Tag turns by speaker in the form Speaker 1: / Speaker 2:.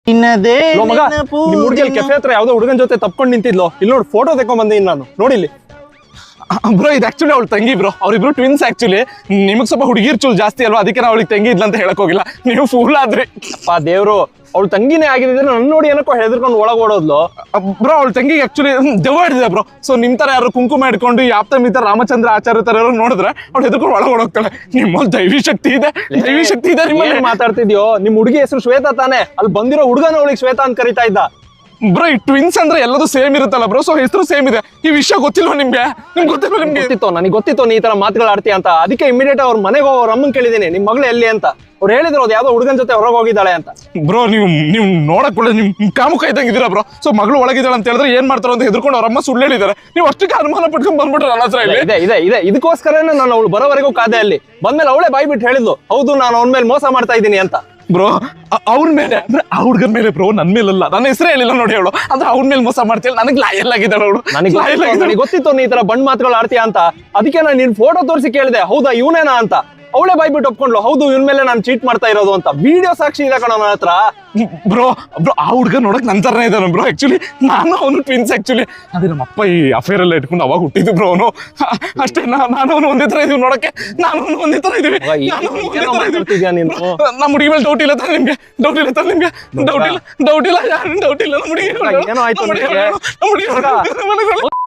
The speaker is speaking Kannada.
Speaker 1: ಮಗ ನಿಮ್ ಹುಡುಗಿ ಕೆಫೆ ಹತ್ರ ಯಾವ್ದೋ ಹುಡುಗನ ಜೊತೆ ತಪ್ಕೊಂಡು ನಿಂತಿದ್ಲು. ಇಲ್ಲಿ ನೋಡಿ ಫೋಟೋ ತೆಕೊಂಡ್ ಬಂದಿನಿ ನಾನು, ನೋಡಿಲಿ ಬ್ರೋ. ಇದು ಆಕ್ಚುಲಿ ಅವಳು ತಂಗಿ ಬ್ರೋ, ಅವ್ರಿಬ್ರು ಟ್ವಿನ್ಸ್. ಆಕ್ಚುಲಿ ನಿಮಗ್ ಸ್ವಲ್ಪ ಹುಡುಗಿರ್ ಚೂಲ್ ಜಾಸ್ತಿ ಅಲ್ವಾ, ಅದಕ್ಕೆ ನಾವು ಅವಳಿಗೆ ತಂಗಿ ಇದ್ಲ ಅಂತ ಹೇಳಕ್ ಹೋಗಿಲ್ಲ. ನೀವು ಫೂಲ್ ಆದ್ರಿ ದೇವ್ರು. ಅವಳು ತಂಗಿನೇ ಆಗಿದ್ರೆ ನನ್ನ ನೋಡಿ ಏನಕ್ಕೋ ಹೆದರ್ಕೊಂಡು ಒಳಗೆ ಓಡೋದ್ಲು ಬ್ರೋ. ಅವಳು ತಂಗಿಗೆ ಆಕ್ಚುಲಿ ದೆವ್ವ ಹಿಡಿದಿದೆ ಬ್ರೋ. ಸೊ ನಿಮ್ ತರ ಯಾರು ಕುಂಕುಮ ಇಟ್ಕೊಂಡು ಈ ಆಪ್ತ ಮಿತ್ರ ರಾಮಚಂದ್ರ ಆಚಾರ್ಯ ತರ ಯಾರು ನೋಡಿದ್ರೆ ಅವ್ಳು ಹೆದರ್ಕೊಂಡು ಒಳಗೆ ಓಡೋಗ್ತಾಳೆ. ನಿಮ್ಮಲ್ಲಿ ದೈವಿ ಶಕ್ತಿ ಇದೆ, ದೈವಿ ಶಕ್ತಿ ಇದೆ. ನಿಮ್ಮಲ್ಲಿ ಮಾತಾಡ್ತಿದ್ಯೋ? ನಿಮ್ ಹುಡುಗಿ ಹೆಸರು ಶ್ವೇತಾ ತಾನೆ? ಅಲ್ಲಿ ಬಂದಿರೋ ಹುಡುಗನ ಅವಳಿಗೆ ಶ್ವೇತಾ ಅಂತ ಕರಿತಾ ಇದ್ದ ಬ್ರೋ. ಈ ಟ್ವಿನ್ಸ್ ಅಂದ್ರೆ ಎಲ್ಲದೂ ಸೇಮ್ ಇರುತ್ತಲ್ಲ ಬ್ರೋ, ಸೊ ಹೆಸರು ಸೇಮ್ ಇದೆ. ಈ ವಿಷಯ ಗೊತ್ತಿಲ್ವ ನಿಮ್ಗೆ? ನಿಮ್ಗೆ ಗೊತ್ತಿಲ್ವ? ನಿಮ್ಗೆ ಗೊತ್ತಿತ್ತು, ನನಗೆ ಗೊತ್ತಿತ್ತು ನೀ ಈ ತರ ಮಾತುಗಳು ಆಡ್ತೀಯ ಅಂತ. ಅದಕ್ಕೆ ಇಮಿಡಿಯೇಟ್ ಅವ್ರ ಮನೆಗೆ ಹೋಗಿ ಅವ್ರ ಅಮ್ಮನ್ ಕೇಳಿದೀನಿ, ನಿಮ್ ಮಗಳು ಎಲ್ಲಿ ಅಂತ. ಅವ್ರು ಹೇಳಿದ್ರು ಅದು ಯಾವ್ದೋ ಹುಡುಗನ ಜೊತೆ ಹೊರಗೆ ಹೋಗಿದ್ದಾಳೆ ಅಂತ. ಬ್ರೋ ನೀವು ನೋಡಕ್ ಒಳ್ಳೆ ನಿಮ್ ಕಾಮುಕ ಇದ್ದಂಗೆ ಇದೀರಾ ಬ್ರೋ. ಸೊ ಮಗಳು ಒಳಗಿದ್ದಾಳೆ ಅಂತ ಹೇಳಿದ್ರೆ ಏನ್ ಮಾಡ್ತಾರೋ ಅಂತ ಹೆದರ್ಕೊಂಡು ಅವ್ರ ಅಮ್ಮ ಸುಳ್ಳು ಹೇಳಿದ್ದಾರೆ. ನೀವು ಅಷ್ಟಕ್ಕೆ ಅನುಮಾನ ಪಟ್ಕೊಂಡ್ ಬಂದ್ಬಿಟ್ರೆ ನನ್ನ ಹತ್ರ ಇದೆ. ಇದಕ್ಕೋಸ್ಕರನೇ ನಾನು ಅವಳು ಬರೋವರೆಗೂ ಕಾದೆ. ಅಲ್ಲಿ ಬಂದ್ಮೇಲೆ ಅವಳೇ ಬಾಯ್ ಬಿಟ್ಟು ಹೇಳಿದ್ಲು, ಹೌದು ನಾನು ಅವನ ಮೇಲೆ ಮೋಸ ಮಾಡ್ತಾ ಇದ್ದೀನಿ ಅಂತ. ಬ್ರೋ ಅವ್ರ ಮೇಲೆ ಅಂದ್ರೆ ಆ ಹುಡುಗನ ಮೇಲೆ ಬ್ರೋ, ನನ್ ಮೇಲಲ್ಲ. ನನ್ನ ಹೆಸರೇ ಹೇಳಿಲ್ಲ ನೋಡಿ ಅವಳು. ಅಂದ್ರೆ ಅವ್ನ ಮೇಲೆ ಮೋಸ ಮಾಡ್ತಿಲ್ಲ. ನನಗೆ ಲಾಯಲ್ ಆಗಿದ್ದಾಳೆ ಅವಳು. ನನಗೆ ಗೊತ್ತಿತ್ತು ನೀ ಈ ತರ ಬಂಡ್ ಮಾತುಗಳು ಆಡ್ತೀಯ ಅಂತ. ಅದಕ್ಕೆ ನಾನು ನಿನ್ ಫೋಟೋ ತೋರಿಸಿ ಕೇಳಿದೆ, ಹೌದಾ ಇವನೇನಾ ಅಂತ. ಅವಳೇ ಬಾಯ್ಬಿಟ್ಟು ಒಪ್ಕೊಂಡ್ಲು, ಹೌದು ಇವನ್ ಮೇಲೆ ನಾನು ಚೀಟ್ ಮಾಡ್ತಾ ಇರೋದು ಅಂತ. ವಿಡಿಯೋ ಸಾಕ್ಷಿ ಇದೆ ಕಣ ನನ್ನ ಹತ್ರ. ಬ್ರೋ ಆ ಹುಡುಗ ನೋಡಕ್ ನನ್ ತರನೇ ಇದ್ದಾನೆ ಬ್ರೋ. ಆಕ್ಚುಲಿ ನಾನು ಅವನು ಟ್ವಿನ್ಸ್. ಆಕ್ಚುಲಿ ಅದೇ ನಮ್ಮ ಅಪ್ಪ ಈ ಅಫೇರ್ ಎಲ್ಲ ಇಟ್ಕೊಂಡು ಅವಾಗ ಹುಟ್ಟಿದ್ದು ಬ್ರೋ ಅವನು. ಅಷ್ಟೇ, ನಾನು ಅವನು ಒಂದೇ ತರ ಇದೀವಿ ನೋಡಕ್ಕೆ. ನಾನು ಒಂದೇ ತರ ಇದೀವಿ. ನಮ್ಮ ಹುಡುಗಿ ಮೇಲೆ ಡೌಟ್ ಇಲ್ಲ ತಾನೆ ನಿಮ್ಗೆ? ಡೌಟ್ ಇಲ್ಲ ತಾನೆ ನಿಮ್ಗೆ? ಡೌಟ್ ಇಲ್ಲ. ನಮ್ಮ ಹುಡುಗಿ